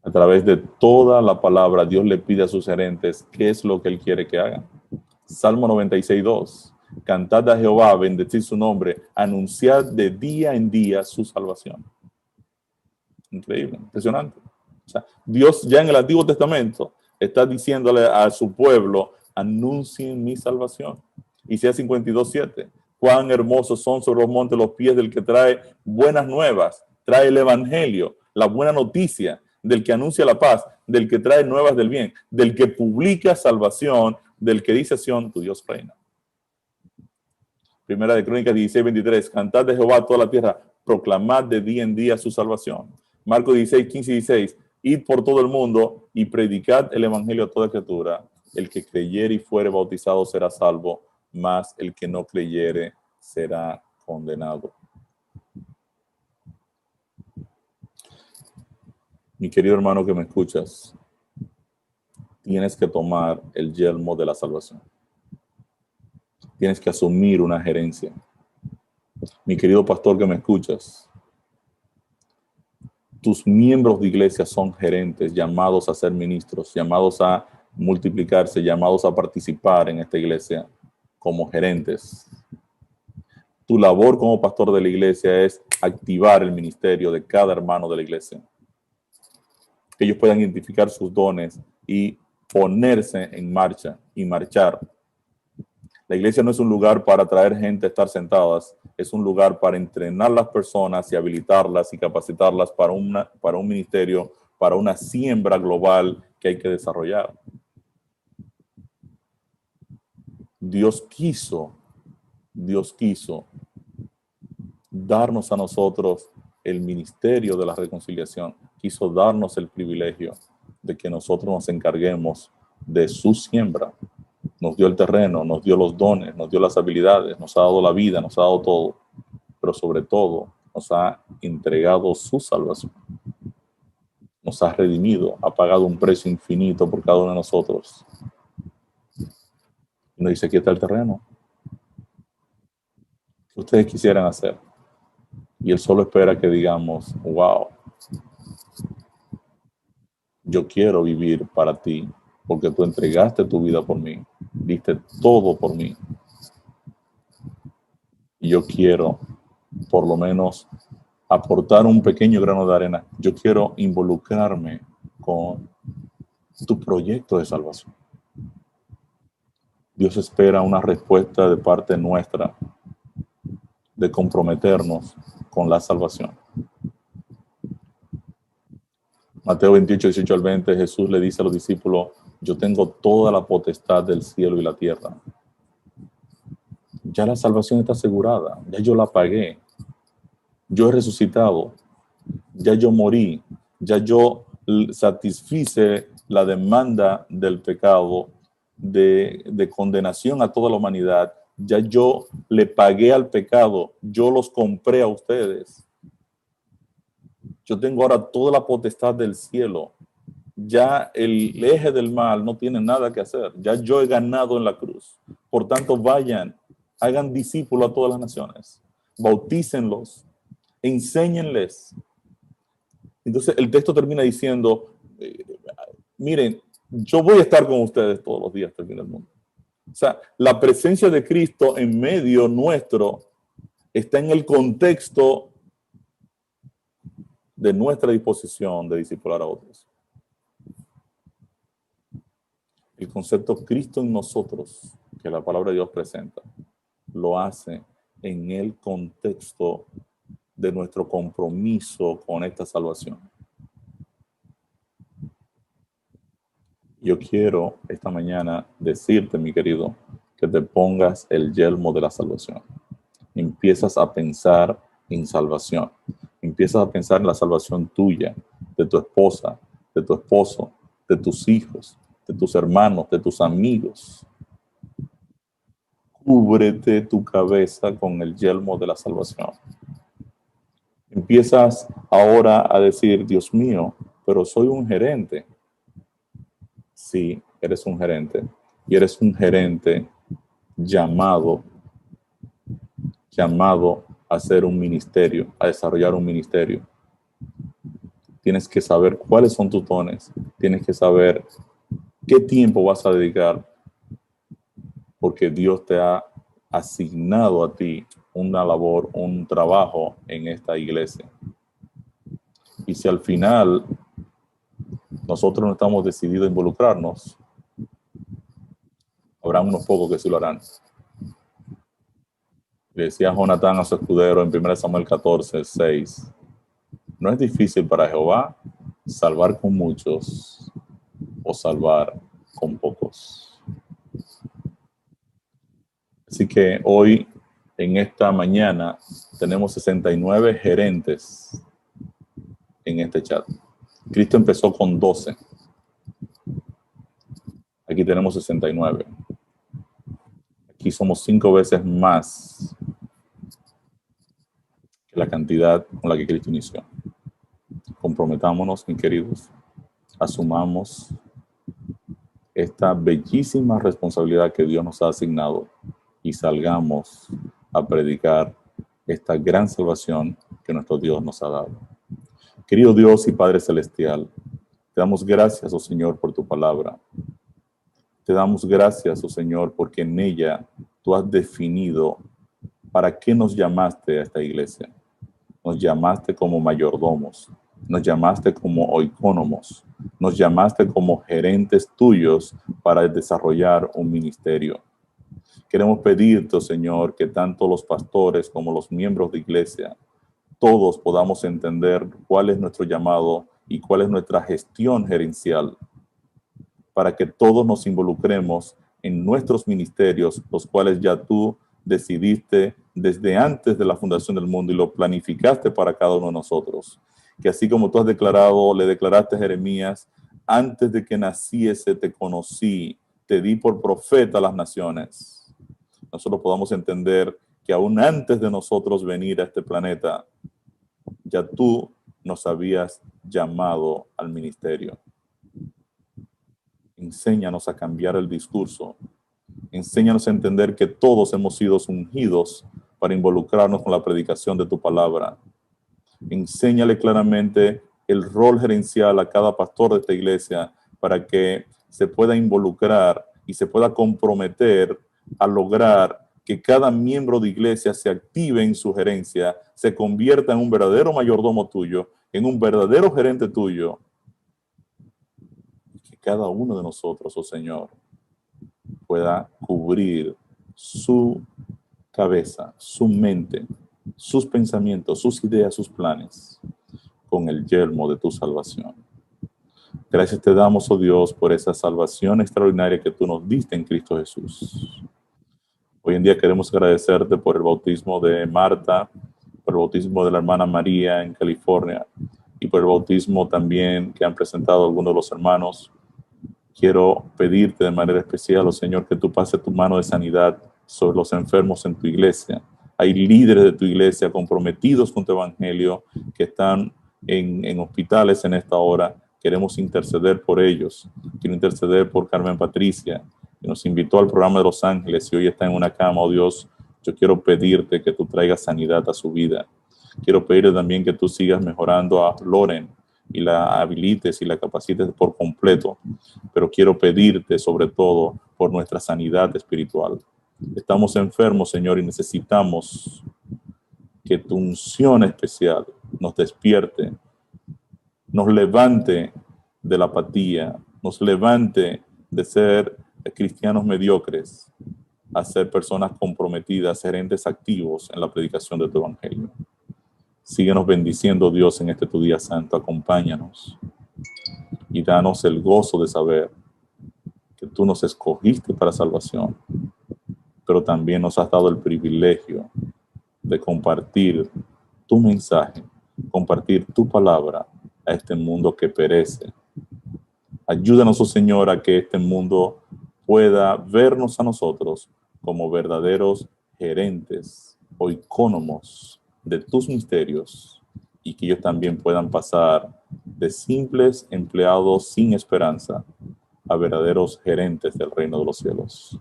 A través de toda la palabra, Dios le pide a sus gerentes qué es lo que Él quiere que hagan. Salmo 96:2. Cantad a Jehová, bendecid su nombre, anunciad de día en día su salvación. Increíble, impresionante. O sea, Dios ya en el Antiguo Testamento está diciéndole a su pueblo, anuncien mi salvación. Isaías 52:7. Cuán hermosos son sobre los montes los pies del que trae buenas nuevas, trae el evangelio, la buena noticia, del que anuncia la paz, del que trae nuevas del bien, del que publica salvación, del que dice a Sión, tu Dios reina. Primera de Crónicas 16:23. Cantad de Jehová toda la tierra, proclamad de día en día su salvación. Marcos 16:15-16. Id por todo el mundo y predicad el evangelio a toda criatura. El que creyere y fuere bautizado será salvo, mas el que no creyere será condenado. Mi querido hermano que me escuchas, tienes que tomar el yelmo de la salvación. Tienes que asumir una gerencia. Mi querido pastor que me escuchas, tus miembros de iglesia son gerentes llamados a ser ministros, llamados a multiplicarse, llamados a participar en esta iglesia como gerentes. Tu labor como pastor de la iglesia es activar el ministerio de cada hermano de la iglesia. Que ellos puedan identificar sus dones y ponerse en marcha y marchar. La iglesia no es un lugar para traer gente a estar sentadas, es un lugar para entrenar a las personas y habilitarlas y capacitarlas para un ministerio, para una siembra global que hay que desarrollar. Dios quiso darnos a nosotros el ministerio de la reconciliación, quiso darnos el privilegio de que nosotros nos encarguemos de su siembra. Nos dio el terreno, nos dio los dones, nos dio las habilidades, nos ha dado la vida, nos ha dado todo, pero sobre todo nos ha entregado su salvación. Nos ha redimido, ha pagado un precio infinito por cada uno de nosotros. Y nos dice, aquí está el terreno. ¿Qué ustedes quisieran hacer? Y Él solo espera que digamos, wow, yo quiero vivir para ti, porque tú entregaste tu vida por mí, diste todo por mí. Y yo quiero, por lo menos, aportar un pequeño grano de arena. Yo quiero involucrarme con tu proyecto de salvación. Dios espera una respuesta de parte nuestra de comprometernos con la salvación. Mateo 28:18-20, Jesús le dice a los discípulos, yo tengo toda la potestad del cielo y la tierra. Ya la salvación está asegurada, ya yo la pagué, yo he resucitado, ya yo morí, ya yo satisfice la demanda del pecado, de condenación a toda la humanidad, ya yo le pagué al pecado, yo los compré a ustedes. Yo tengo ahora toda la potestad del cielo. Ya el eje del mal no tiene nada que hacer. Ya yo he ganado en la cruz. Por tanto, vayan, hagan discípulos a todas las naciones. Bautícenlos, enséñenles. Entonces, el texto termina diciendo, miren, yo voy a estar con ustedes todos los días hasta el fin del mundo. O sea, la presencia de Cristo en medio nuestro está en el contexto de nuestra disposición de discipular a otros. El concepto Cristo en nosotros, que la palabra de Dios presenta, lo hace en el contexto de nuestro compromiso con esta salvación. Yo quiero esta mañana decirte, mi querido, que te pongas el yelmo de la salvación. Empiezas a pensar en salvación. Empiezas a pensar en la salvación tuya, de tu esposa, de tu esposo, de tus hijos, de tus hermanos, de tus amigos. Cúbrete tu cabeza con el yelmo de la salvación. Empiezas ahora a decir, Dios mío, pero soy un gerente. Sí, eres un gerente. Y eres un gerente llamado, llamado a hacer un ministerio, a desarrollar un ministerio. Tienes que saber cuáles son tus dones. Tienes que saber qué tiempo vas a dedicar, porque Dios te ha asignado a ti una labor, un trabajo en esta iglesia. Y si al final nosotros no estamos decididos a involucrarnos, habrá unos pocos que sí lo harán. Le decía Jonatán a su escudero en 1 Samuel 14:6, no es difícil para Jehová salvar con muchos o salvar con pocos. Así que hoy, en esta mañana, tenemos 69 gerentes en este chat. Cristo empezó con 12. Aquí tenemos 69. Aquí somos 5 veces más que la cantidad con la que Cristo inició. Comprometámonos, mis queridos. Asumamos esta bellísima responsabilidad que Dios nos ha asignado y salgamos a predicar esta gran salvación que nuestro Dios nos ha dado. Querido Dios y Padre Celestial, te damos gracias, oh Señor, por tu palabra. Te damos gracias, oh Señor, porque en ella tú has definido para qué nos llamaste a esta iglesia. Nos llamaste como mayordomos, nos llamaste como oikónomos, nos llamaste como gerentes tuyos para desarrollar un ministerio. Queremos pedirte, oh Señor, que tanto los pastores como los miembros de iglesia, todos podamos entender cuál es nuestro llamado y cuál es nuestra gestión gerencial, para que todos nos involucremos en nuestros ministerios, los cuales ya tú decidiste desde antes de la fundación del mundo y lo planificaste para cada uno de nosotros. Que así como tú has declarado, le declaraste a Jeremías, antes de que naciese te conocí, te di por profeta a las naciones. Nosotros podamos entender que aún antes de nosotros venir a este planeta, ya tú nos habías llamado al ministerio. Enséñanos a cambiar el discurso. Enséñanos a entender que todos hemos sido ungidos para involucrarnos con la predicación de tu palabra. Enséñale claramente el rol gerencial a cada pastor de esta iglesia para que se pueda involucrar y se pueda comprometer a lograr que cada miembro de iglesia se active en su gerencia, se convierta en un verdadero mayordomo tuyo, en un verdadero gerente tuyo. Que cada uno de nosotros, oh Señor, pueda cubrir su cabeza, su mente, sus pensamientos, sus ideas, sus planes con el yelmo de tu salvación. Gracias te damos, oh Dios, por esa salvación extraordinaria que tú nos diste en Cristo Jesús. Hoy en día queremos agradecerte por el bautismo de Marta, por el bautismo de la hermana María en California y por el bautismo también que han presentado algunos de los hermanos. Quiero pedirte de manera especial, oh Señor, que tú pases tu mano de sanidad sobre los enfermos en tu iglesia. Hay líderes de tu iglesia comprometidos con tu evangelio que están en hospitales en esta hora. Queremos interceder por ellos. Quiero interceder por Carmen Patricia, que nos invitó al programa de Los Ángeles y hoy está en una cama, oh Dios. Yo quiero pedirte que tú traigas sanidad a su vida. Quiero pedirte también que tú sigas mejorando a Loren y la habilites y la capacites por completo. Pero quiero pedirte sobre todo por nuestra sanidad espiritual. Estamos enfermos, Señor, y necesitamos que tu unción especial nos despierte, nos levante de la apatía, nos levante de ser cristianos mediocres a ser personas comprometidas, gerentes activos en la predicación de tu evangelio. Síguenos bendiciendo, Dios, en este tu día santo. Acompáñanos y danos el gozo de saber que tú nos escogiste para salvación, pero también nos has dado el privilegio de compartir tu mensaje, compartir tu palabra a este mundo que perece. Ayúdanos, oh Señor, a que este mundo pueda vernos a nosotros como verdaderos gerentes o icónomos de tus misterios y que ellos también puedan pasar de simples empleados sin esperanza a verdaderos gerentes del reino de los cielos.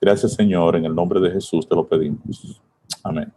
Gracias, Señor, en el nombre de Jesús te lo pedimos. Amén.